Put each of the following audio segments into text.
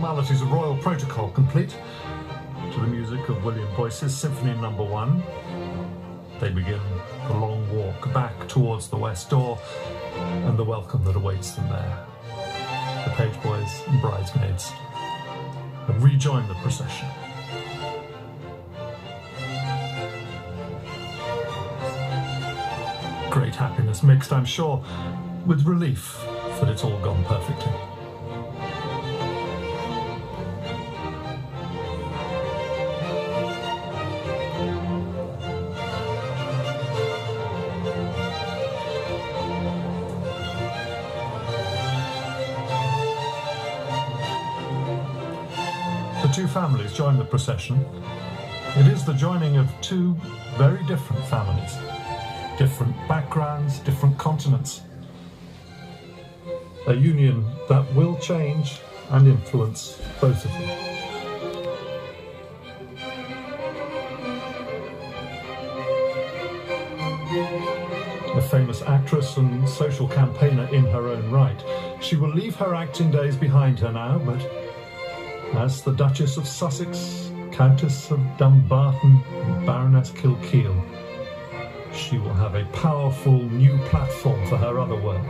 formalities of royal protocol complete, to the music of William Boyce's Symphony No. 1, they begin the long walk back towards the west door and the welcome that awaits them there. The page boys and bridesmaids have rejoined the procession. Great happiness mixed, I'm sure, with relief that it's all gone perfectly. The two families join the procession. It is the joining of two very different families, different backgrounds, different continents. A union that will change and influence both of them. A famous actress and social campaigner in her own right, she will leave her acting days behind her now, but as the Duchess of Sussex, Countess of Dumbarton, and Baroness Kilkeel, she will have a powerful new platform for her other work.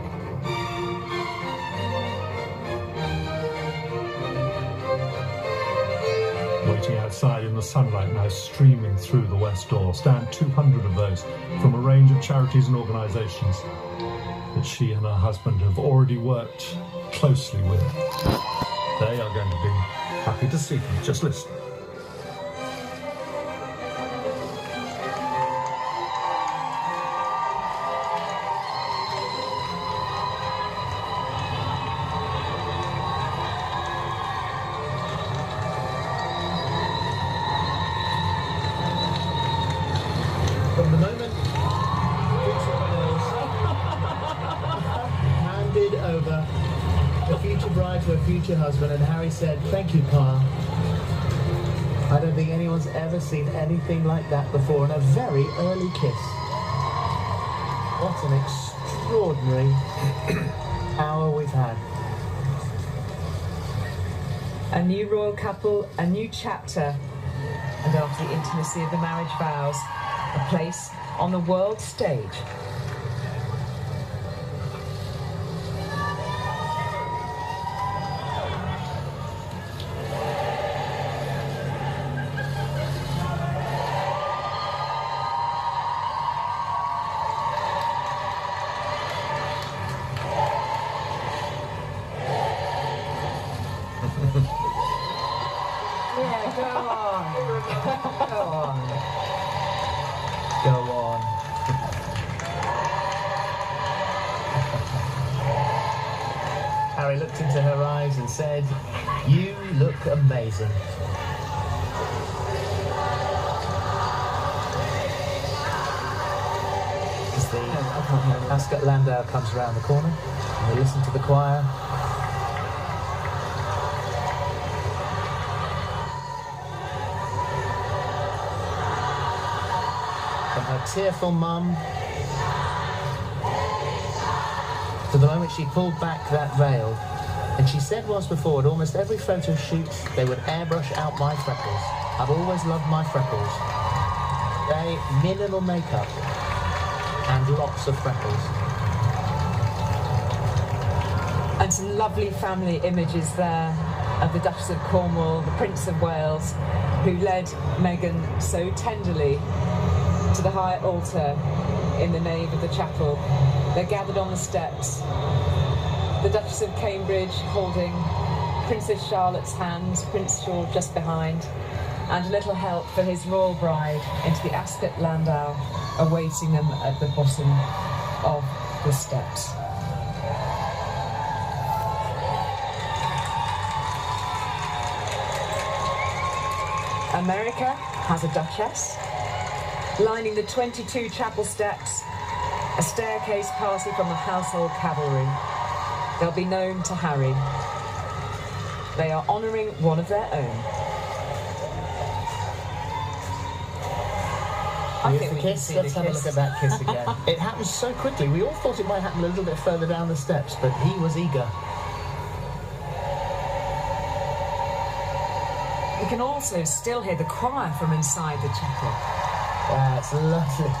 Waiting outside in the sunlight now, streaming through the west door, stand 200 of those from a range of charities and organisations that she and her husband have already worked closely with. They are going to be happy to see them. Just listen. From the moment handed over the future bride to her future husband, and Harry said, "Thank you, Pa." I don't think anyone's ever seen anything like that before, and a very early kiss. What an extraordinary hour we've had. A new royal couple, a new chapter, and after the intimacy of the marriage vows, a place on the world stage. Yeah, go on. Go on. Go on. Harry looked into her eyes and said, "You look amazing." As the Ascot Landau comes around the corner, and we listen to the choir. From her tearful mum to the moment she pulled back that veil, and she said once before, at almost every photo shoot, they would airbrush out my freckles. I've always loved my freckles. They minimal makeup and lots of freckles. And some lovely family images there of the Duchess of Cornwall, the Prince of Wales, who led Meghan so tenderly to the high altar in the nave of the chapel. They're gathered on the steps. The Duchess of Cambridge holding Princess Charlotte's hand, Prince George just behind, and a little help for his royal bride into the Ascot Landau, awaiting them at the bottom of the steps. America has a duchess. Lining the 22 chapel steps, a staircase party from the household cavalry. They'll be known to Harry. They are honouring one of their own. I think we kiss. Let's have a look at that kiss again. It happens so quickly. We all thought it might happen a little bit further down the steps, but he was eager. We can also still hear the choir from inside the chapel. That's lovely.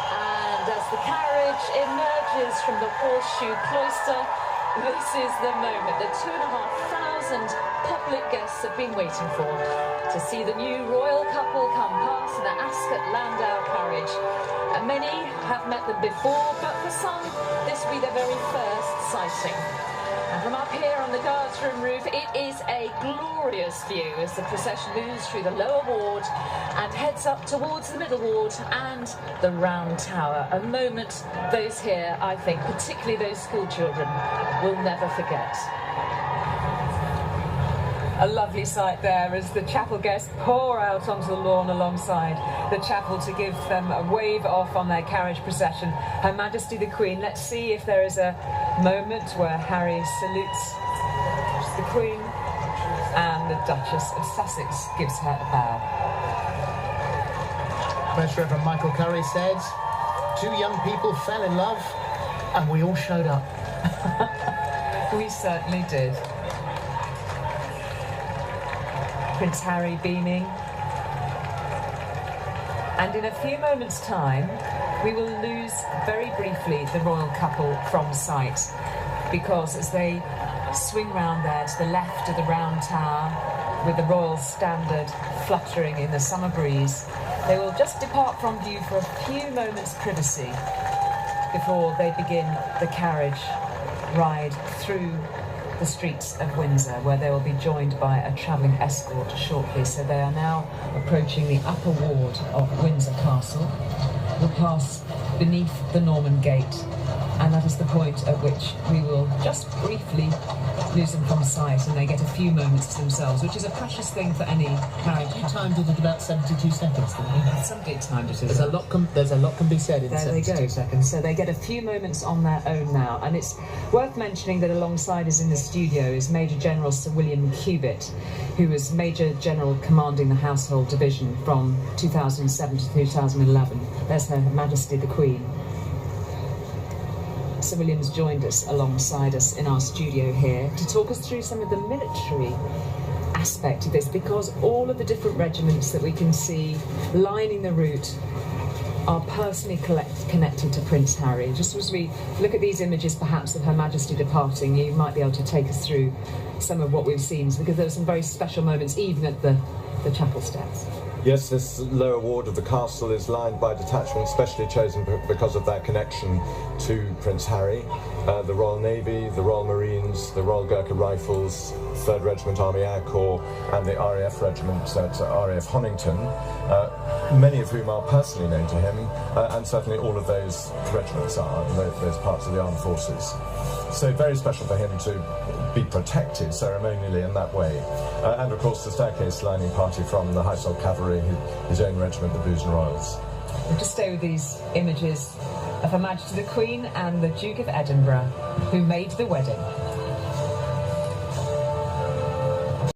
And as the carriage emerges from the Horseshoe Cloister, this is the moment that 2,500 public guests have been waiting for, to see the new royal couple come past in the Ascot Landau carriage. And many have met them before, but for some, this will be their very first sighting. And from up here on the guards room roof, it is a glorious view as the procession moves through the lower ward and heads up towards the middle ward and the round tower. A moment those here, I think, particularly those school children, will never forget. A lovely sight there as the chapel guests pour out onto the lawn alongside the chapel to give them a wave off on their carriage procession. Her Majesty the Queen, let's see if there is a moment where Harry salutes the Queen and the Duchess of Sussex gives her a bow. Most Reverend Michael Curry said, 2 young people fell in love and we all showed up. We certainly did. Prince Harry beaming. And in a few moments' time, we will lose very briefly the royal couple from sight, because as they swing round there to the left of the round tower with the royal standard fluttering in the summer breeze, they will just depart from view for a few moments' privacy before they begin the carriage ride through the streets of Windsor, where they will be joined by a travelling escort shortly. So they are now approaching the upper ward of Windsor Castle. We'll pass beneath the Norman Gate, and that is the point at which we will just briefly lose them from sight and they get a few moments to themselves, which is a precious thing for any carriage. You timed it at about 72 seconds, didn't you? Somebody timed it. There's a lot can be said in there 72 they go. seconds. So they get a few moments on their own now, and it's worth mentioning that alongside us in the studio is Major General Sir William Cubitt, who was Major General commanding the Household Division from 2007 to 2011. There's Her Majesty the Queen. Sir William's joined us alongside us in our studio here to talk us through some of the military aspect of this, because all of the different regiments that we can see lining the route are personally connected to Prince Harry. Just as we look at these images perhaps of Her Majesty departing, you might be able to take us through some of what we've seen, because there were some very special moments even at the chapel steps. Yes, this lower ward of the castle is lined by detachments specially chosen because of their connection to Prince Harry. The Royal Navy, the Royal Marines, the Royal Gurkha Rifles, 3rd Regiment Army Air Corps and the RAF Regiment at RAF Honington, many of whom are personally known to him, and certainly all of those regiments are, those parts of the armed forces. So very special for him to be protected ceremonially in that way. And of course the staircase lining party from the Household Cavalry, his own regiment, the Blues and Royals. We'll just stay with these images of Her Majesty the Queen and the Duke of Edinburgh, who made the wedding.